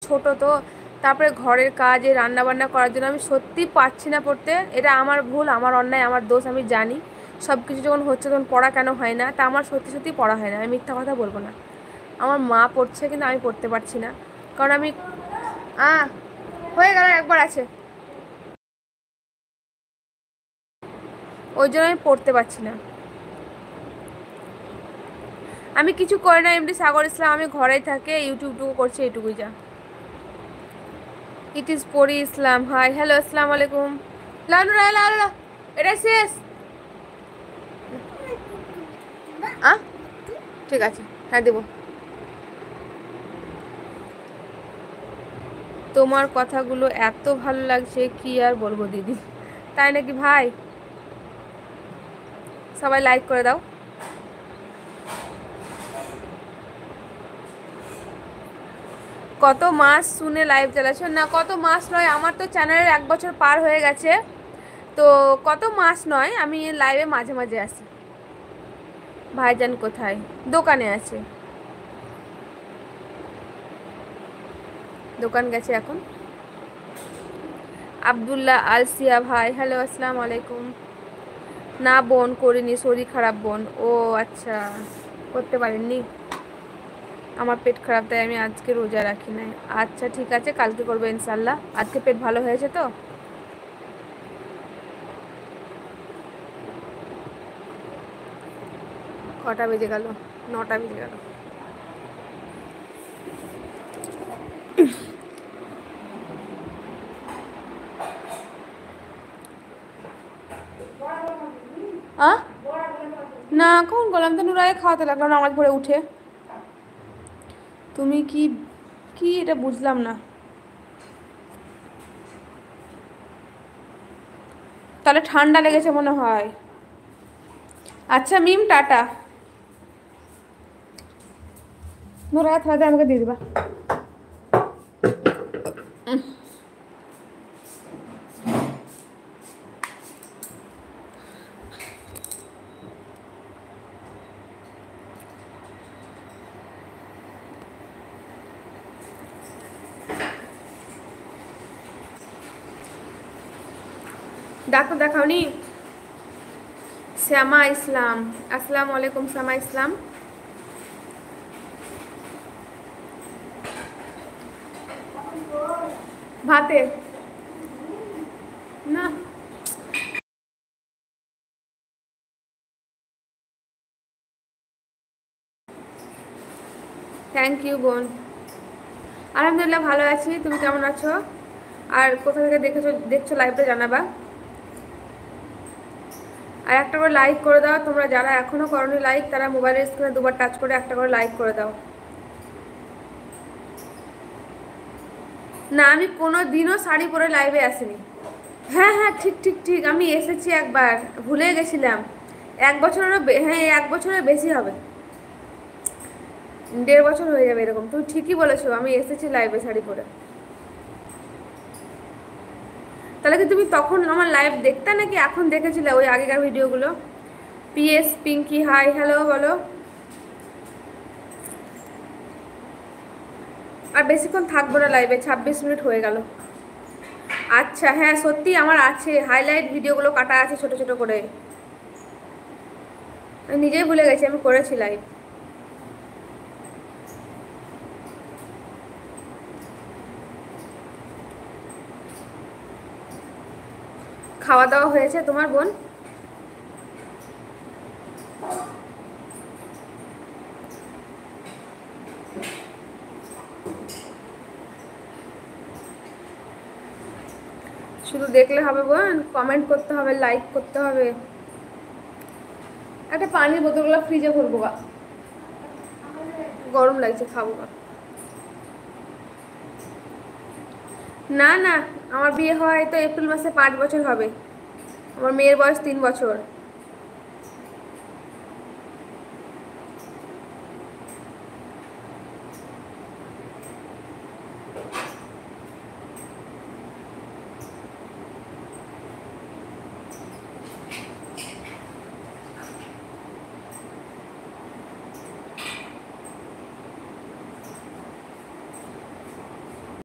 ছোট তো, তারপরে ঘরের কাজ, এই রান্নাবান্না করার জন্য আমি সত্যি পারছি না পড়তে। এটা আমার ভুল, আমার অন্যায়, আমার দোষ, আমি জানি। সব কিছু যখন হচ্ছে তখন পড়া কেন হয় না, তা আমার সত্যি সত্যি পড়া হয় না, আমি মিথ্যা কথা বলবো না। আমার মা পড়ছে কিন্তু আমি পড়তে পারছি না, কারণ আমি হয়ে গেল, একবার আছে, ওই জন্য আমি পড়তে পারছি না। আমি কিছু করি না এমনি সাগর ইসলাম, আমি ঘরেই থাকে, ইউটিউবটুকু করছি, এইটুকুই যা। ইট ইজ পরি ইসলাম, হাই হ্যালো আসসালামু আলাইকুম। লাউনু লা লা লা, এটা শেষ। ঠিক আছে, হ্যাঁ দেবো। তোমার কথাগুলো এত ভালো লাগছে কি আর বলবো দিদি। তাই নাকি ভাই? সবাই লাইক করে দাও। কত মাস শুনে লাইভ চালাচ্ছ না? কত মাস নয়, আমার তো চ্যানেলের 1 বছর পার হয়ে গেছে। তো কত মাস নয়, আমি লাইভে মাঝে মাঝে আসি। ভাইজান কোথায়? দোকানে আছে, দোকান গেছে এখন। আবদুল্লাহ আলসিয়া ভাই, হ্যালো আসসালামু আলাইকুম। না বোন করিনি, শরীর খারাপ বোন। ও আচ্ছা, করতে পারেননি। আমার পেট খারাপ, তাই আমি আজকে রোজা রাখি নাই। আচ্ছা ঠিক আছে, কালকে করবো ইনশাল্লাহ। আজকে পেট ভালো হয়েছে তো? কটা বেজে গেল? 9টা বেজে গেল। না কখন গেলাম তো, নুরায় খাওয়াতে লাগলাম নামাজ পড়ে উঠে। তুমি কি কি এটা বুঝলাম না। তাহলে ঠান্ডা লেগেছে মনে হয়। আচ্ছা মিম, টাটা। নুরায় থালাতে আমাকে দিয়ে দিবা। ডাক্তার দেখাওনি? শ্যামা ইসলাম, আসসালামু আলাইকুম শ্যামা ইসলাম। ভাতে না। থ্যাংক ইউ বোন। আলহামদুলিল্লাহ ভালো আছি, তুমি কেমন আছো? আর কোথা থেকে দেখছো লাইভটা জানাবা। আর একটা করে লাইক করে দাও, তোমরা যারা এখনো করোনি লাইক, তারা মোবাইলের স্ক্রিনে দুবার টাচ করে একটা করে লাইক করে দাও। না, আমি কোনো দিনও শাড়ি পরে লাইভে আসিনি। হ্যাঁ হ্যাঁ, ঠিক ঠিক ঠিক, আমি এসেছি একবার, ভুলে গেছিলাম। 1 বছরেরও হ্যাঁ, 1 বছরের বেশি হবে, 1.5 বছর হয়ে যাবে এরকম। তুমি ঠিকই বলেছো, আমি এসেছি লাইভে শাড়ি পরে। তাহলে কি তুমি তখন আমার লাইভ দেখতে নাকি এখন দেখেছিলে ওই আগেকার ভিডিওগুলো? পিএস পিঙ্কি হাই হ্যালো বলো। আর বেশিক্ষণ থাকবো না লাইভে, 26 মিনিট হয়ে গেল। আচ্ছা হ্যাঁ, সত্যি আমার আছে হাইলাইট ভিডিওগুলো কাটা আছে ছোট ছোট করে, আমি নিজেই ভুলে গেছি আমি করেছি লাইভ। খাওয়া দাওয়া হয়েছে তোমার বোন? শুধু দেখলে হবে বোন, কমেন্ট করতে হবে, লাইক করতে হবে। একটা পানির বোতলগুলো ফ্রিজে ভরবো গা, গরম লাগছে, খাবো গা। না না, আমার বিয়ে হয় তো এপ্রিল মাসে 5 বছর হবে। আমার মেয়ের বয়স 3 বছর।